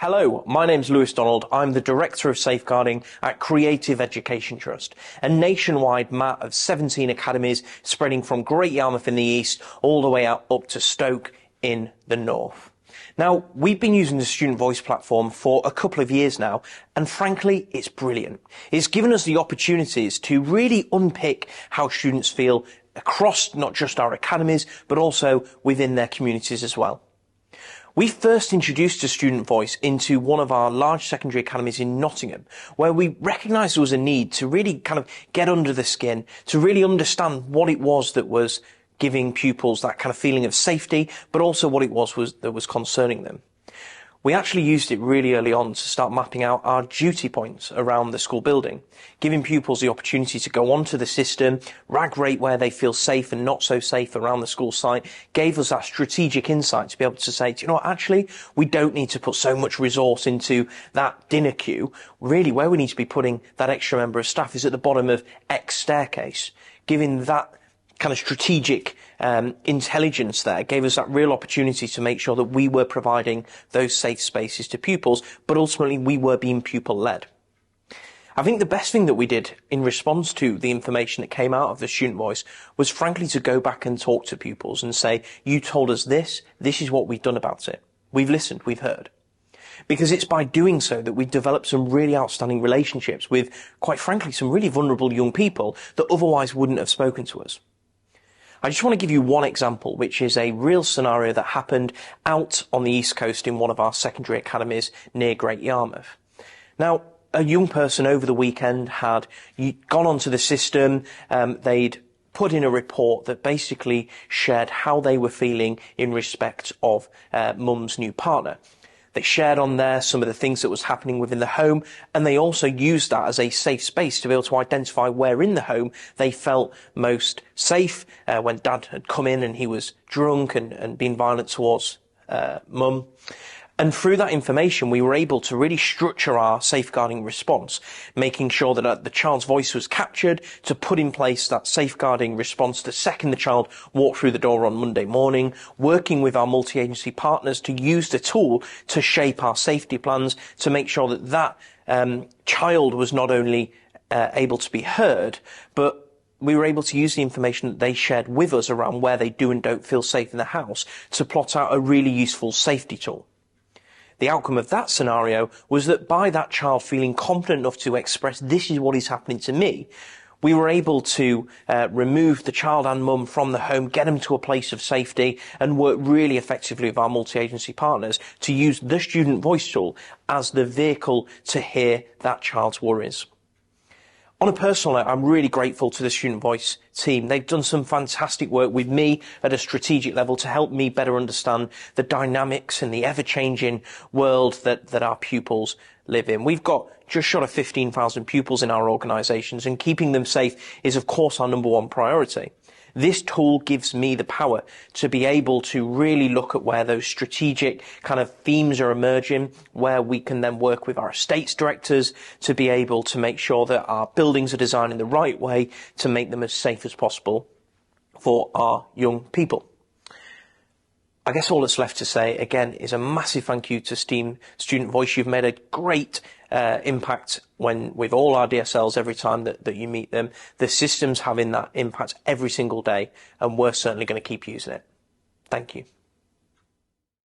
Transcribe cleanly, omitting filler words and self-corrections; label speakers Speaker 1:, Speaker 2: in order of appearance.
Speaker 1: Hello, my name's Lewis Donald. I'm the Director of Safeguarding at Creative Education Trust, a nationwide mat of 17 academies spreading from Great Yarmouth in the east all the way out up to Stoke in the north. Now, we've been using the Student Voice platform for a couple of years now, and frankly, it's brilliant. It's given us the opportunities to really unpick how students feel across not just our academies, but also within their communities as well. We first introduced a Student Voice into one of our large secondary academies in Nottingham, where we recognised there was a need to really kind of get under the skin, to really understand what it was that was giving pupils that kind of feeling of safety, but also what it was that was concerning them. We actually used it really early on to start mapping out our duty points around the school building, giving pupils the opportunity to go onto the system, rate where they feel safe and not so safe around the school site, gave us that strategic insight to be able to say, you know what, actually, we don't need to put so much resource into that dinner queue. Really, where we need to be putting that extra member of staff is at the bottom of X staircase, giving that kind of strategic intelligence there gave us that real opportunity to make sure that we were providing those safe spaces to pupils, but ultimately we were being pupil-led. I think the best thing that we did in response to the information that came out of the Student Voice was frankly to go back and talk to pupils and say, you told us this is what we've done about it. We've listened, we've heard. Because it's by doing so that we've developed some really outstanding relationships with, quite frankly, some really vulnerable young people that otherwise wouldn't have spoken to us. I just want to give you one example, which is a real scenario that happened out on the East Coast in one of our secondary academies near Great Yarmouth. Now, a young person over the weekend had gone onto the system, they'd put in a report that basically shared how they were feeling in respect of mum's new partner. They shared on there some of the things that was happening within the home, and they also used that as a safe space to be able to identify where in the home they felt most safe when dad had come in and he was drunk and being violent towards mum. And through that information, we were able to really structure our safeguarding response, making sure that the child's voice was captured, to put in place that safeguarding response the second the child walked through the door on Monday morning, working with our multi-agency partners to use the tool to shape our safety plans, to make sure that child was not only able to be heard, but we were able to use the information that they shared with us around where they do and don't feel safe in the house to plot out a really useful safety tool. The outcome of that scenario was that by that child feeling confident enough to express, this is what is happening to me, we were able to remove the child and mum from the home, get them to a place of safety, and work really effectively with our multi-agency partners to use the Student Voice tool as the vehicle to hear that child's worries. On a personal note, I'm really grateful to the Student Voice team. They've done some fantastic work with me at a strategic level to help me better understand the dynamics and the ever-changing world that our pupils live in. We've got just short of 15,000 pupils in our organisations, and keeping them safe is, of course, our number one priority. This tool gives me the power to be able to really look at where those strategic kind of themes are emerging, where we can then work with our estates directors to be able to make sure that our buildings are designed in the right way to make them as safe as possible for our young people. I guess all that's left to say, again, is a massive thank you to Student Voice. You've made a great impact with all our DSLs every time that you meet them. The system's having that impact every single day, and we're certainly going to keep using it. Thank you.